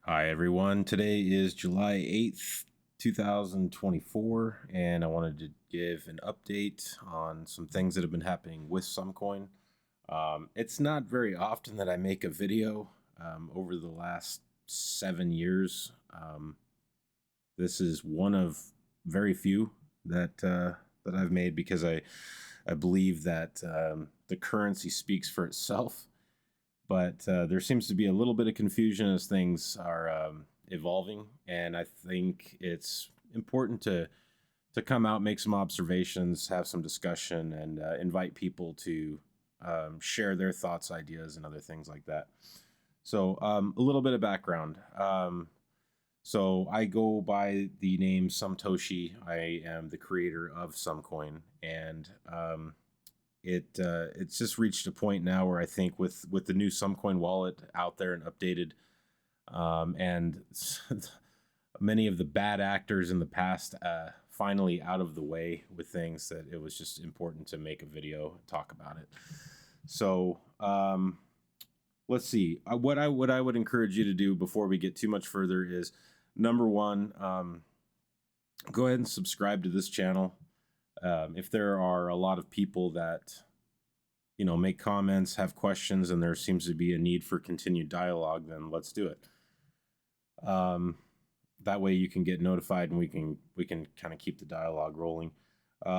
Hi, everyone. Today is July 8th, 2024, and I wanted to give an update on some things that have been happening with Sumcoin. It's not very often that I make a video over the last 7 years. This is one of very few that I've made because I believe that the currency speaks for itself. But there seems to be a little bit of confusion as things are evolving, and I think it's important to come out, make some observations, have some discussion, and invite people to share their thoughts, ideas, and other things like that. So a little bit of background. So I go by the name Sumtoshi. I am the creator of Sumcoin, and it's just reached a point now where I think with the new Sumcoin wallet out there and updated, and many of the bad actors in the past finally out of the way with things, that it was just important to make a video and talk about it. So let's see. What I would encourage you to do before we get too much further is, number one, go ahead and subscribe to this channel. If there are a lot of people that, make comments, have questions, and there seems to be a need for continued dialogue, then let's do it. That way you can get notified and we can kind of keep the dialogue rolling.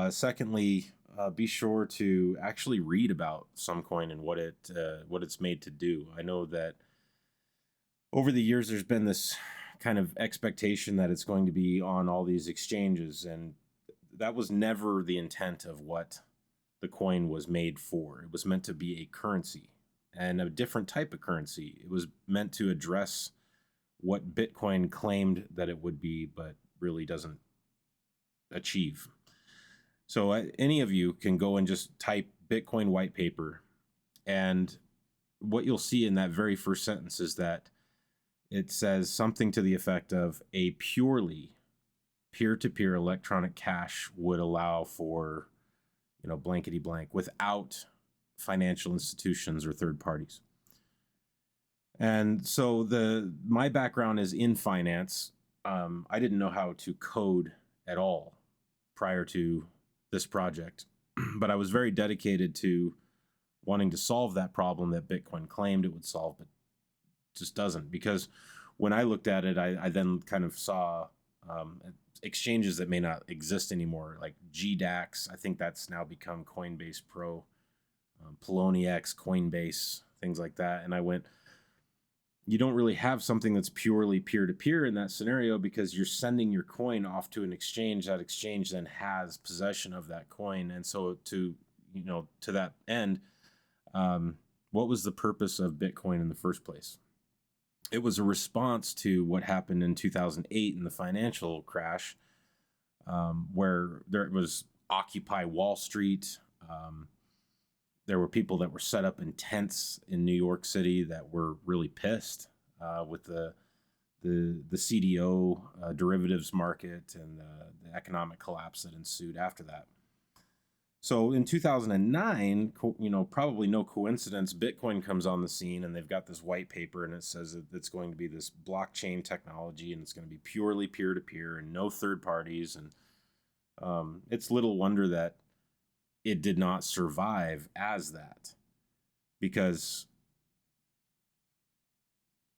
Secondly, be sure to actually read about Sumcoin and what it's made to do. I know that over the years there's been this kind of expectation that it's going to be on all these exchanges, and that was never the intent of what the coin was made for. It was meant to be a currency, and a different type of currency. It was meant to address what Bitcoin claimed that it would be, but really doesn't achieve. So any of you can go and just type Bitcoin white paper, and what you'll see in that very first sentence is that it says something to the effect of a purely peer-to-peer electronic cash would allow for, blankety blank, without financial institutions or third parties. And so my background is in finance. I didn't know how to code at all prior to this project, but I was very dedicated to wanting to solve that problem that Bitcoin claimed it would solve, but just doesn't. Because when I looked at it, I then kind of saw exchanges that may not exist anymore, like GDAX. I think that's now become Coinbase Pro, Poloniex, Coinbase, things like that. And I went, you don't really have something that's purely peer-to-peer in that scenario, because you're sending your coin off to an exchange. That exchange then has possession of that coin. And so to that end, what was the purpose of Bitcoin in the first place? It was a response to what happened in 2008 in the financial crash, where there was Occupy Wall Street. There were people that were set up in tents in New York City that were really pissed with the CDO derivatives market and the economic collapse that ensued after that. So in 2009, probably no coincidence, Bitcoin comes on the scene, and they've got this white paper, and it says that it's going to be this blockchain technology, and it's going to be purely peer-to-peer and no third parties. And it's little wonder that it did not survive as that, because,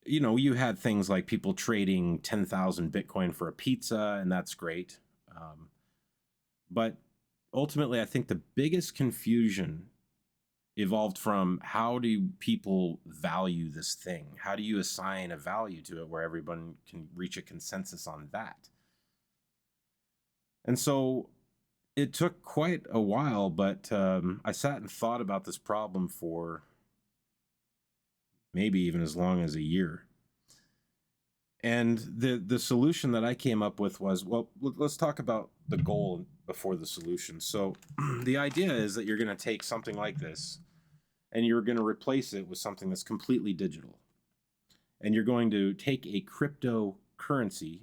you had things like people trading 10,000 Bitcoin for a pizza, and that's great. But ultimately, I think the biggest confusion evolved from, how do people value this thing? How do you assign a value to it where everyone can reach a consensus on that? And so it took quite a while, but I sat and thought about this problem for maybe even as long as a year. And the solution that I came up with was, well, let's talk about the goal before the solution. So the idea is that you're going to take something like this, and you're going to replace it with something that's completely digital. And you're going to take a cryptocurrency,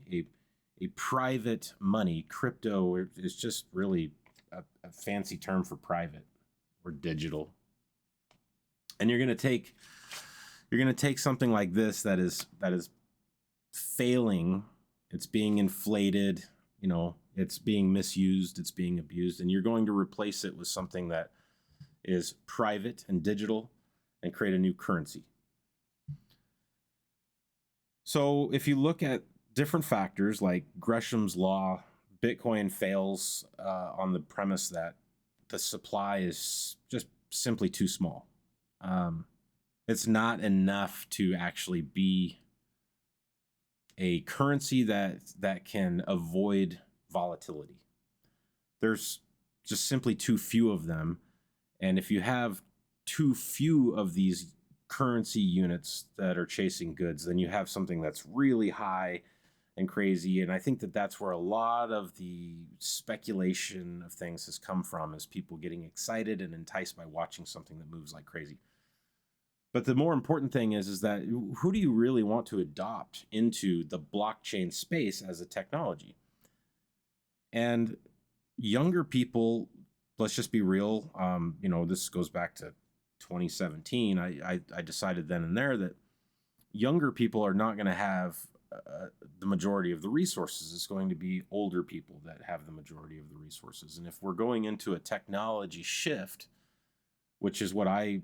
a private money. Crypto is just really a fancy term for private or digital. And you're going to take something like this that is failing, it's being inflated, it's being misused, it's being abused, and you're going to replace it with something that is private and digital and create a new currency. So if you look at different factors like Gresham's law, Bitcoin fails on the premise that the supply is just simply too small. It's not enough to actually be a currency that can avoid volatility. There's just simply too few of them. And if you have too few of these currency units that are chasing goods, then you have something that's really high and crazy. And I think that that's where a lot of the speculation of things has come from, is people getting excited and enticed by watching something that moves like crazy. But the more important thing is that who do you really want to adopt into the blockchain space as a technology? And younger people, let's just be real. This goes back to 2017. I decided then and there that younger people are not going to have the majority of the resources. It's going to be older people that have the majority of the resources. And if we're going into a technology shift, which is what I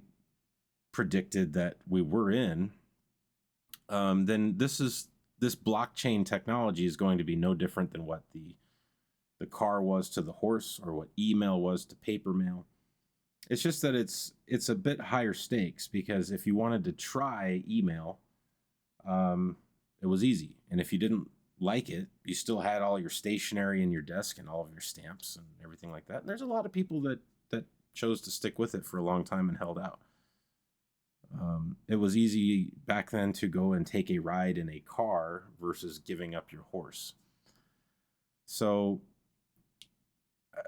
predicted that we were in, then this blockchain technology is going to be no different than what the car was to the horse, or what email was to paper mail. It's just that it's a bit higher stakes, because if you wanted to try email, it was easy. And if you didn't like it, you still had all your stationery in your desk and all of your stamps and everything like that. And there's a lot of people that chose to stick with it for a long time and held out. It was easy back then to go and take a ride in a car versus giving up your horse. So,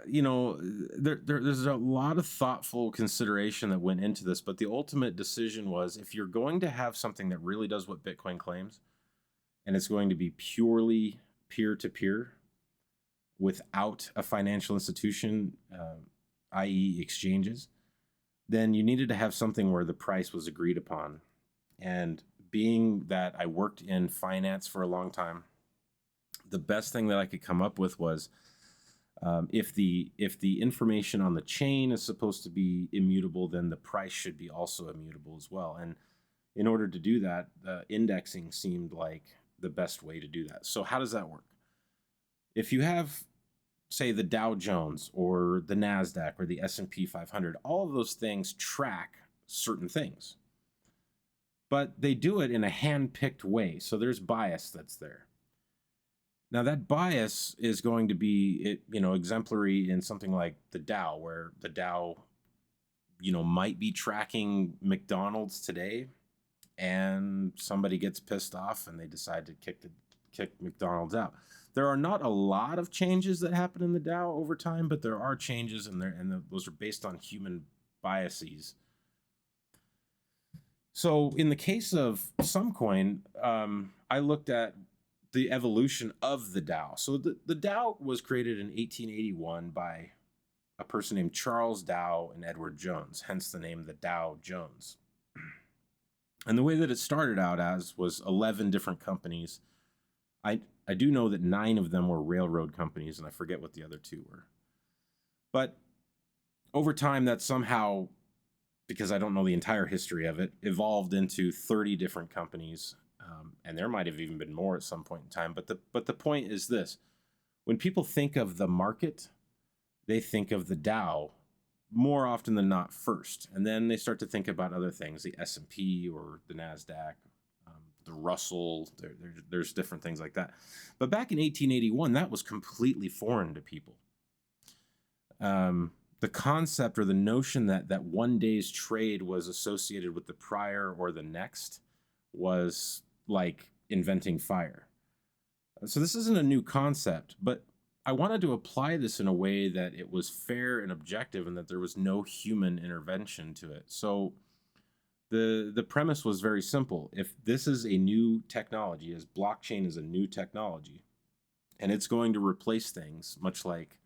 there's a lot of thoughtful consideration that went into this, but the ultimate decision was, if you're going to have something that really does what Bitcoin claims, and it's going to be purely peer-to-peer without a financial institution, i.e. exchanges, then you needed to have something where the price was agreed upon. And being that I worked in finance for a long time, the best thing that I could come up with was, if the information on the chain is supposed to be immutable, then the price should be also immutable as well. And in order to do that, indexing seemed like the best way to do that. So how does that work? If you have, say, the Dow Jones or the NASDAQ or the S&P 500, all of those things track certain things, but they do it in a hand-picked way. So there's bias that's there. Now that bias is going to be, exemplary in something like the Dow, where the Dow, might be tracking McDonald's today, and somebody gets pissed off and they decide to kick McDonald's out. There are not a lot of changes that happen in the Dow over time, but there are changes in there, and those are based on human biases. So in the case of Sumcoin, I looked at the evolution of the Dow. So the Dow was created in 1881 by a person named Charles Dow and Edward Jones, hence the name the Dow Jones. And the way that it started out as was 11 different companies. I do know that 9 of them were railroad companies, and I forget what the other 2 were. But over time, that somehow, because I don't know the entire history of it, evolved into 30 different companies. And there might have even been more at some point in time. But the point is this: when people think of the market, they think of the Dow more often than not first, and then they start to think about other things, the S&P or the NASDAQ, the Russell. There's different things like that. But back in 1881, that was completely foreign to people. The concept or the notion that one day's trade was associated with the prior or the next was like inventing fire. So this isn't a new concept, but I wanted to apply this in a way that it was fair and objective, and that there was no human intervention to it. So the premise was very simple. If this is a new technology, as blockchain is a new technology, and it's going to replace things, much like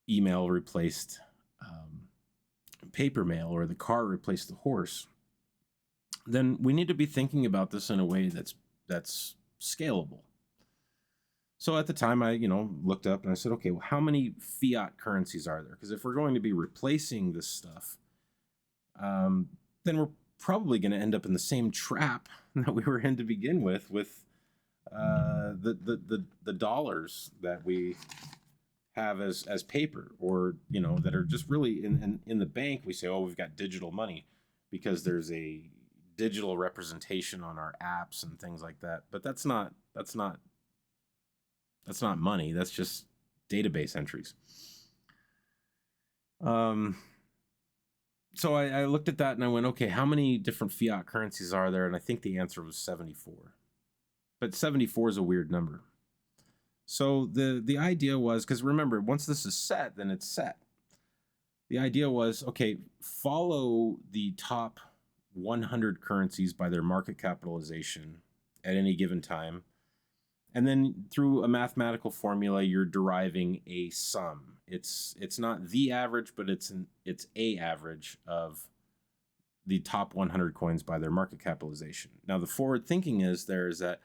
email replaced paper mail, or the car replaced the horse, then we need to be thinking about this in a way that's scalable. So at the time, I looked up and I said, okay, well, how many fiat currencies are there? Because if we're going to be replacing this stuff, then we're probably going to end up in the same trap that we were in to begin with the dollars that we have as paper, or that are just really in the bank. We say, oh, we've got digital money because there's a digital representation on our apps and things like that. But that's not money. That's just database entries. So I looked at that and I went, okay, how many different fiat currencies are there? And I think the answer was 74. But 74 is a weird number. So the idea was, because remember, once this is set, then it's set. The idea was, okay, follow the top 100 currencies by their market capitalization at any given time. And then through a mathematical formula, you're deriving a sum. It's not the average, but it's a average of the top 100 coins by their market capitalization. Now, the forward thinking is that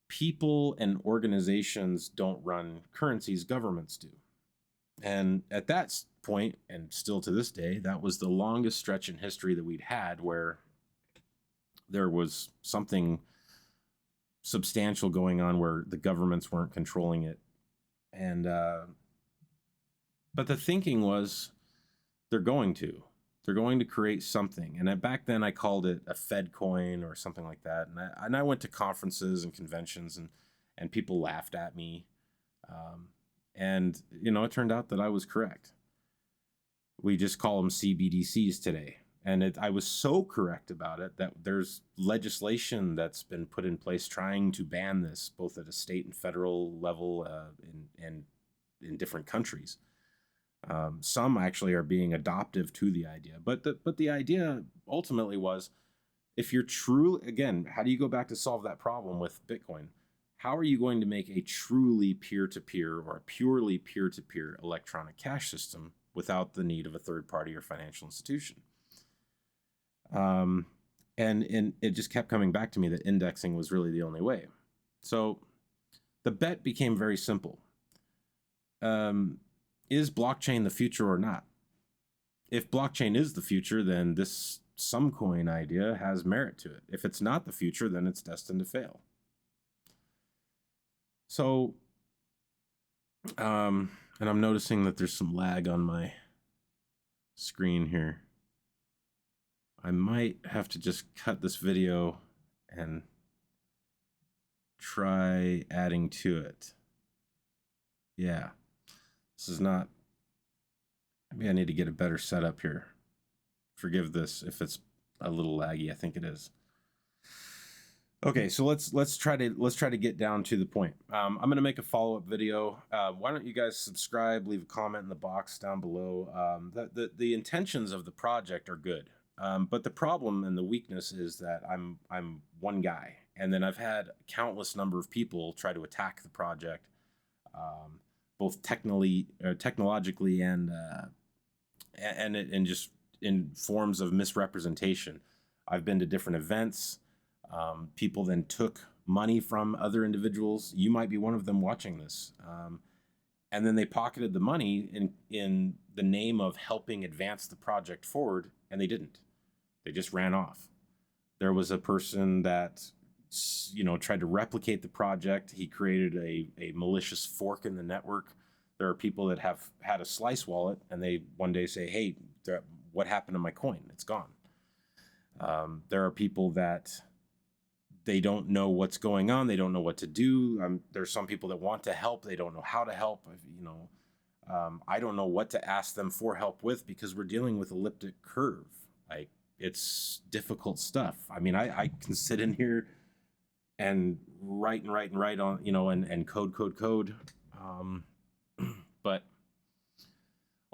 people and organizations don't run currencies, governments do. And at that point, and still to this day, that was the longest stretch in history that we'd had where there was something substantial going on where the governments weren't controlling it. And but the thinking was they're going to create something. And back then I called it a Fed coin or something like that. And I went to conferences and conventions and people laughed at me. And it turned out that I was correct. We just call them CBDCs today. And I was so correct about it that there's legislation that's been put in place trying to ban this, both at a state and federal level, and in different countries. Some actually are being adoptive to the idea, but the idea ultimately was, if you're true, again, how do you go back to solve that problem with Bitcoin? How are you going to make a truly peer-to-peer or a purely peer-to-peer electronic cash system without the need of a third party or financial institution? And it just kept coming back to me that indexing was really the only way. So the bet became very simple. Is blockchain the future or not? If blockchain is the future, then this Sumcoin idea has merit to it. If it's not the future, then it's destined to fail. So, and I'm noticing that there's some lag on my screen here. I might have to just cut this video and try adding to it. Yeah, this is not, maybe I need to get a better setup here. Forgive this if it's a little laggy. I think it is. Okay, so let's try to get down to the point. I'm gonna make a follow-up video. Why don't you guys subscribe, leave a comment in the box down below. The intentions of the project are good. But the problem and the weakness is that I'm one guy, and then I've had countless number of people try to attack the project, both technologically and just in forms of misrepresentation. I've been to different events. People then took money from other individuals. You might be one of them watching this. And then they pocketed the money in the name of helping advance the project forward, and they didn't. They just ran off. There was a person that, tried to replicate the project. He created a malicious fork in the network. There are people that have had a Slice wallet, and they one day say, hey, what happened to my coin? It's gone. There are people that they don't know what's going on. They don't know what to do. There's some people that want to help. They don't know how to help. I don't know what to ask them for help with, because we're dealing with elliptic curve. It's difficult stuff. I mean, I can sit in here and write on, and code. But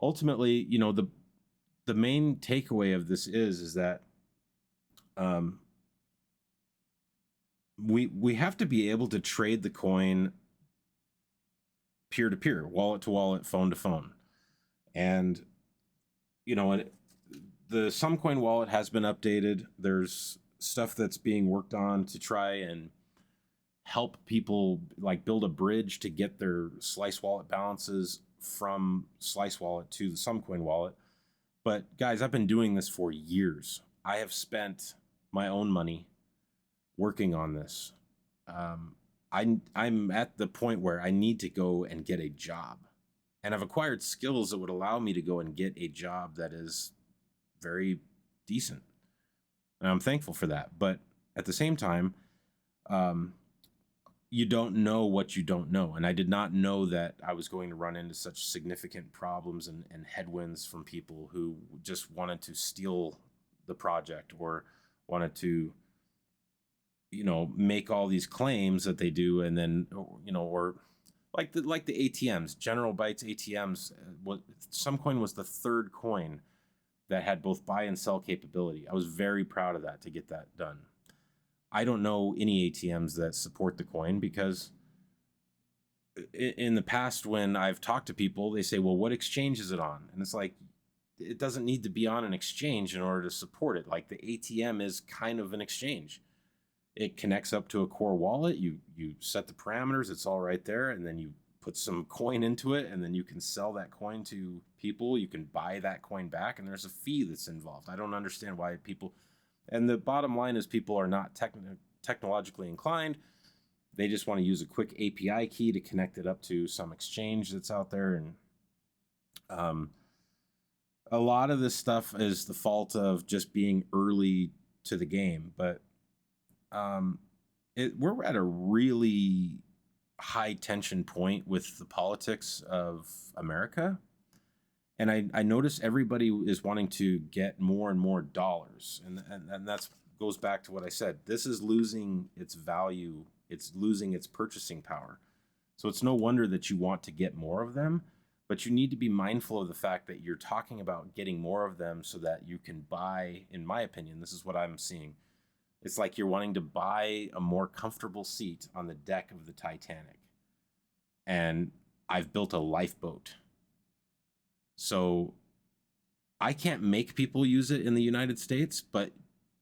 ultimately, the main takeaway of this is that we have to be able to trade the coin peer-to-peer, wallet to wallet, phone to phone. And the Sumcoin wallet has been updated. There's stuff that's being worked on to try and help people like build a bridge to get their Slice wallet balances from Slice wallet to the Sumcoin wallet. But guys, I've been doing this for years. I have spent my own money working on this. I'm at the point where I need to go and get a job, and I've acquired skills that would allow me to go and get a job that is very decent, and I'm thankful for that. But at the same time, um, you don't know what you don't know, and I did not know that I was going to run into such significant problems and headwinds from people who just wanted to steal the project or wanted to, you know, make all these claims that they do, and then, you know, or like the ATMs, General Bytes ATMs. What Sumcoin was the third coin that had both buy and sell capability. I was very proud of that to get that done. I don't know any ATMs that support the coin because in the past, when I've talked to people, they say, well, what exchange is it on? And it's like, it doesn't need to be on an exchange in order to support it. Like the ATM is kind of an exchange. It connects up to a core wallet. You set the parameters. It's all right there. And then you put some coin into it, and then you can sell that coin to people. You can buy that coin back, and there's a fee that's involved. I don't understand why people... And the bottom line is people are not technologically inclined. They just want to use a quick API key to connect it up to some exchange that's out there. And a lot of this stuff is the fault of just being early to the game. But we're at a really high tension point with the politics of America. And I notice everybody is wanting to get more and more dollars. And that's goes back to what I said. This is losing its value. It's losing its purchasing power. So it's no wonder that you want to get more of them, but you need to be mindful of the fact that you're talking about getting more of them so that you can buy, in my opinion, this is what I'm seeing. It's like you're wanting to buy a more comfortable seat on the deck of the Titanic. And I've built a lifeboat. So I can't make people use it in the United States, but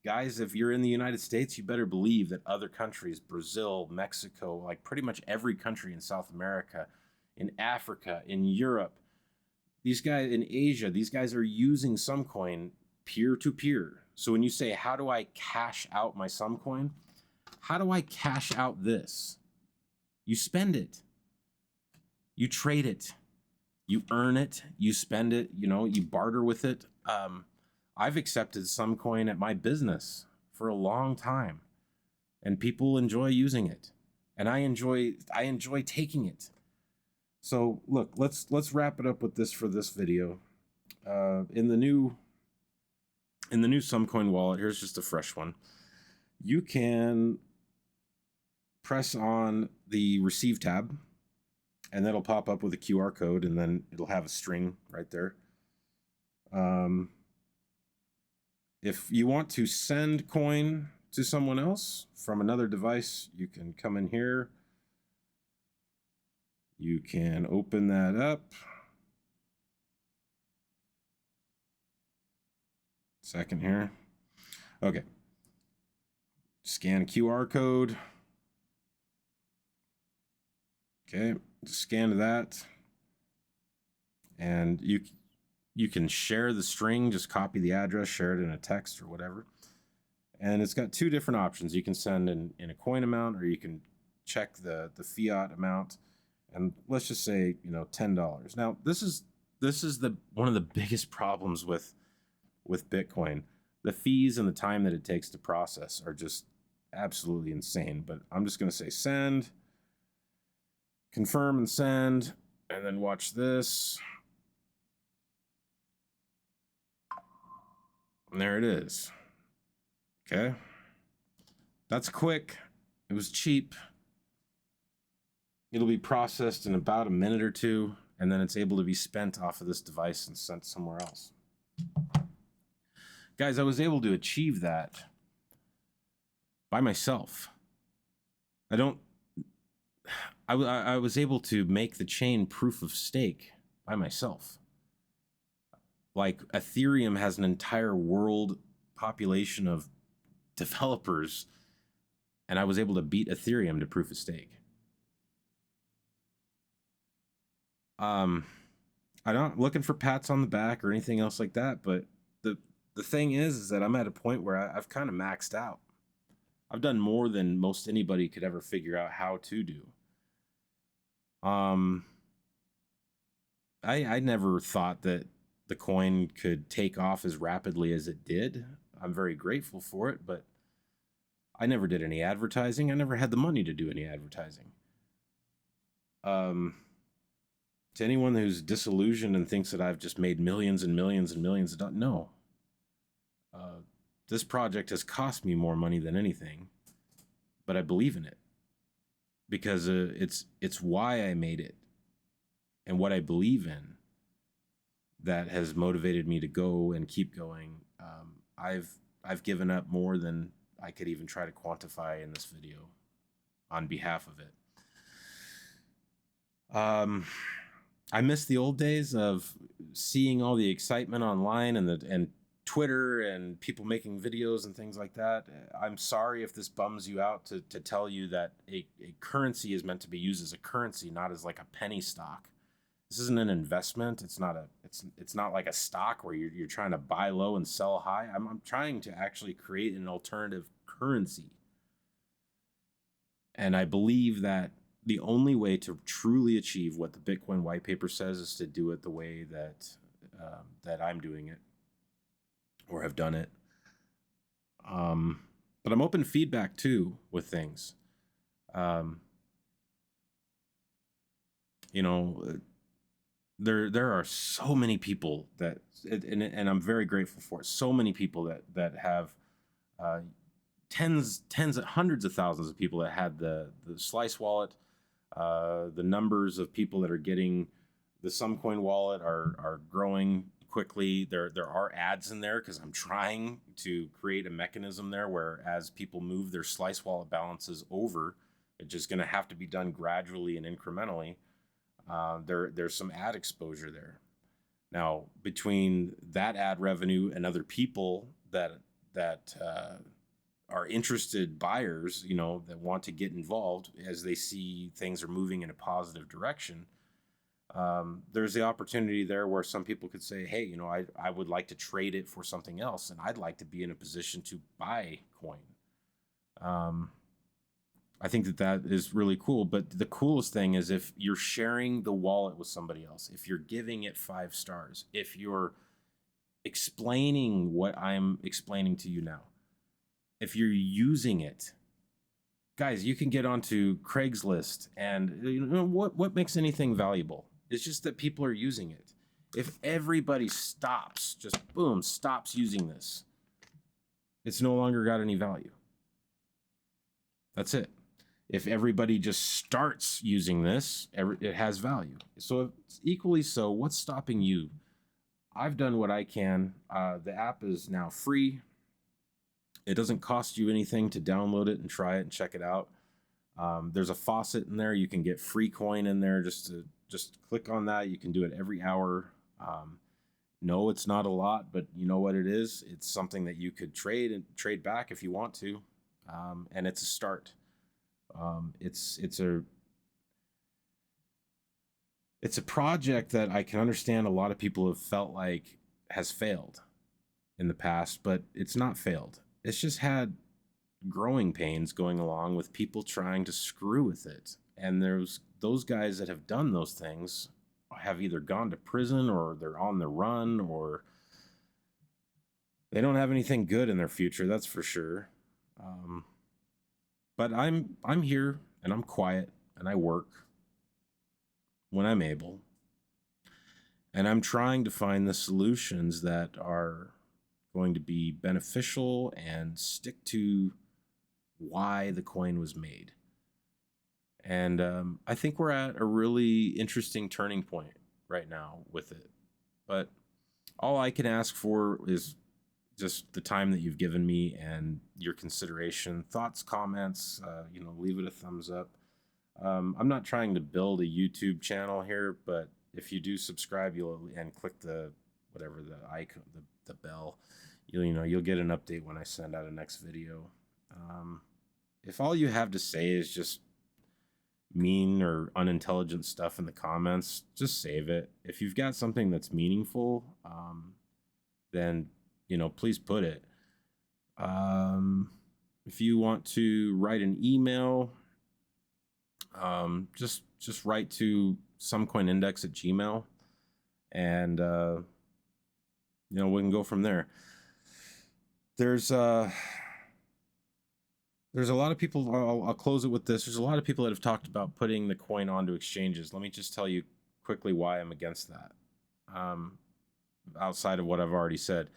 guys, if you're in the United States, you better believe that other countries, Brazil, Mexico, like pretty much every country in South America, in Africa, in Europe, these guys in Asia, these guys are using Sumcoin peer-to-peer. So when you say, how do I cash out my Sumcoin? How do I cash out this? You spend it. You trade it. You earn it, you spend it, you know, you barter with it. I've accepted Sumcoin at my business for a long time, and people enjoy using it, and I enjoy taking it. So look, let's wrap it up with this for this video. In the new Sumcoin wallet, here's just a fresh one. You can press on the receive tab, and that'll pop up with a QR code, and then it'll have a string right there. If you want to send coin to someone else from another device, you can come in here. You can open that up. Second here. Okay. Scan a QR code. Okay. Scan that, and you can share the string. Just copy the address, share it in a text or whatever, and it's got two different options. You can send in a coin amount, or you can check the fiat amount, and let's just say, you know, $10. Now this is the one of the biggest problems with Bitcoin. The fees and the time that it takes to process are just absolutely insane. But I'm just going to say send, confirm and send, and then watch this. And there it is. Okay. That's quick. It was cheap. It'll be processed in about a minute or two, and then it's able to be spent off of this device and sent somewhere else. Guys, I was able to achieve that by myself. I was able to make the chain proof of stake by myself. Like Ethereum has an entire world population of developers and I was able to beat Ethereum to proof of stake. I'm not looking for pats on the back or anything else like that, but the thing is that I'm at a point where I've kind of maxed out. I've done more than most anybody could ever figure out how to do. I never thought that the coin could take off as rapidly as it did. I'm very grateful for it, but I never did any advertising. I never had the money to do any advertising. To anyone who's disillusioned and thinks that I've just made millions and millions and millions of dollars, no. This project has cost me more money than anything, but I believe in it because it's why I made it and what I believe in that has motivated me to go and keep going. I've given up more than I could even try to quantify in this video on behalf of it. I miss the old days of seeing all the excitement online and Twitter and people making videos and things like that. I'm sorry if this bums you out to tell you that a currency is meant to be used as a currency, not as like a penny stock. This isn't an investment. It's not like a stock where you're trying to buy low and sell high. I'm trying to actually create an alternative currency. And I believe that the only way to truly achieve what the Bitcoin white paper says is to do it the way that I'm doing it or have done it. But I'm open to feedback too with things. There are so many people that, and I'm very grateful for it. So many people that have tens of hundreds of thousands of people that had the Slice wallet. The numbers of people that are getting the Sumcoin wallet are growing quickly. There are ads in there because I'm trying to create a mechanism there where as people move their Slice wallet balances over, it's just going to have to be done gradually and incrementally. There's some ad exposure there. Now, between that ad revenue and other people that are interested buyers, that want to get involved as they see things are moving in a positive direction, there's the opportunity there where some people could say, hey, I would like to trade it for something else, and I'd like to be in a position to buy coin. I think that is really cool, but the coolest thing is if you're sharing the wallet with somebody else, if you're giving it 5 stars, if you're explaining what I'm explaining to you now, if you're using it, guys, you can get onto Craigslist and what makes anything valuable? It's just that people are using it. If everybody stops using this, it's no longer got any value. That's it. If everybody just starts using this, it has value. So it's equally so, what's stopping you? I've done what I can. The app is now free. It doesn't cost you anything to download it and try it and check it out. There's a faucet in there. You can get free coin in there. Just click on that. You can do it every hour. No, it's not a lot, but you know what it is? It's something that you could trade back if you want to. And it's a start. It's a project that I can understand a lot of people have felt like has failed in the past, but it's not failed. It's just had growing pains going along with people trying to screw with it. And there's those guys that have done those things have either gone to prison or they're on the run or they don't have anything good in their future, that's for sure. But I'm here and I'm quiet and I work when I'm able. And I'm trying to find the solutions that are going to be beneficial and stick to why the coin was made. And I think we're at a really interesting turning point right now with it. But all I can ask for is just the time that you've given me and your consideration, thoughts, comments, leave it a thumbs up. I'm not trying to build a YouTube channel here, but if you do subscribe, and click the icon, the bell, you'll get an update when I send out a next video. if all you have to say is just mean or unintelligent stuff in the comments, just save it. If you've got something that's meaningful, then please put it. If you want to write an email, just write to sumcoinindex@gmail.com, and we can go from there. There's a lot of people. I'll close it with this. There's a lot of people that have talked about putting the coin onto exchanges. Let me just tell you quickly why I'm against that. Outside of what I've already said,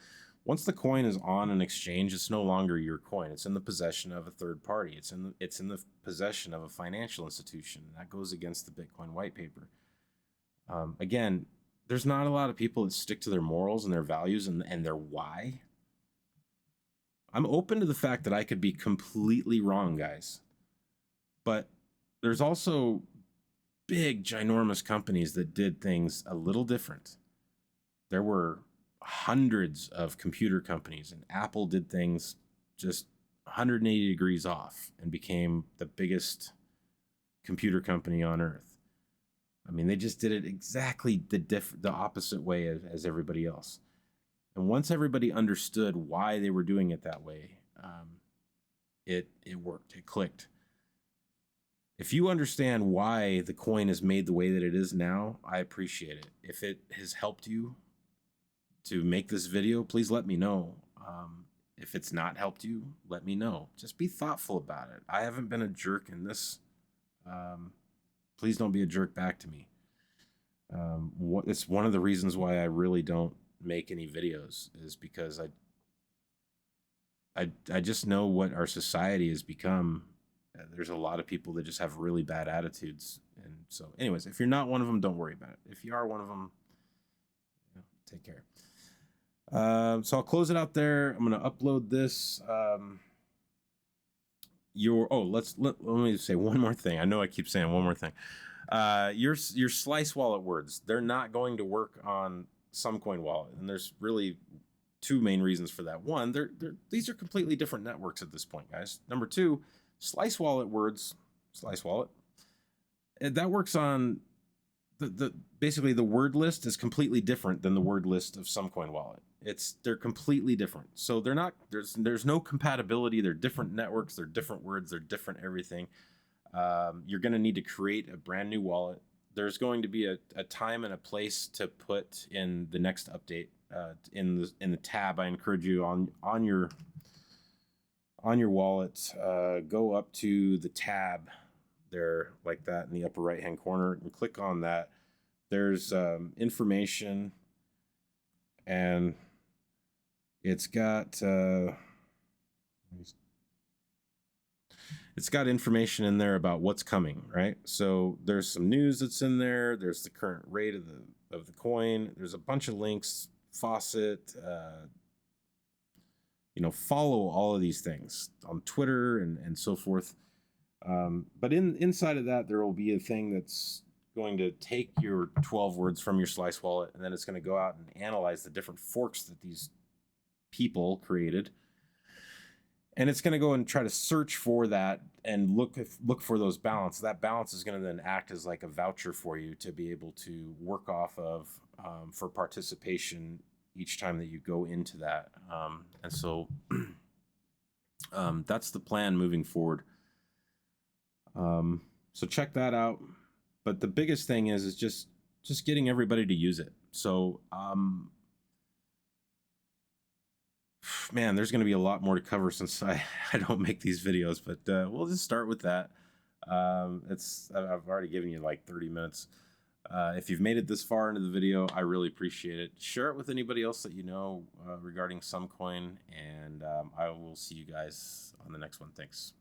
once the coin is on an exchange, it's no longer your coin. It's in the possession of a third party. It's in the possession of a financial institution. That goes against the Bitcoin white paper. Again, there's not a lot of people that stick to their morals and their values and their why. I'm open to the fact that I could be completely wrong, guys. But there's also big, ginormous companies that did things a little different. There were hundreds of computer companies, and Apple did things just 180 degrees off and became the biggest computer company on earth. I mean, they just did it exactly the opposite way as everybody else. And once everybody understood why they were doing it that way, it worked. It clicked. If you understand why the coin is made the way that it is now, I appreciate it. If it has helped you to make this video, please let me know. If it's not helped you, let me know. Just be thoughtful about it. I haven't been a jerk in this. Please don't be a jerk back to me. It's one of the reasons why I really don't make any videos, is because I just know what our society has become. There's a lot of people that just have really bad attitudes, and so anyways, if you're not one of them, don't worry about it. If you are one of them, take care. So I'll close it out there. I'm going to upload this. Let me say one more thing. I know I keep saying one more thing. Your Slice wallet words, they're not going to work on Sumcoin wallet, and there's really two main reasons for that. One, these are completely different networks at this point, guys. Number two, Slice wallet words, Slice wallet, that works on basically the word list is completely different than the word list of Sumcoin wallet. They're completely different. So they're not, there's no compatibility. They're different networks. They're different words. They're different everything. You're going to need to create a brand new wallet. There's going to be a time and a place to put in the next update, in the tab. I encourage you on your wallet, go up to the tab there like that in the upper right hand corner and click on that. There's information, and it's got information in there about what's coming, right? So there's some news that's in there. There's the current rate of the coin. There's a bunch of links, faucet, follow all of these things on Twitter and so forth. But inside of that, there will be a thing that's going to take your 12 words from your Slice wallet, and then it's going to go out and analyze the different forks that these people created. And it's going to go and try to search for that and look for those balance. That balance is going to then act as like a voucher for you to be able to work off of for participation each time that you go into that. And so that's the plan moving forward. So check that out. But the biggest thing is just getting everybody to use it. So, man, there's going to be a lot more to cover since I don't make these videos, but we'll just start with that. I've already given you like 30 minutes. If you've made it this far into the video, I really appreciate it. Share it with anybody else that you know regarding Sumcoin, and I will see you guys on the next one. Thanks.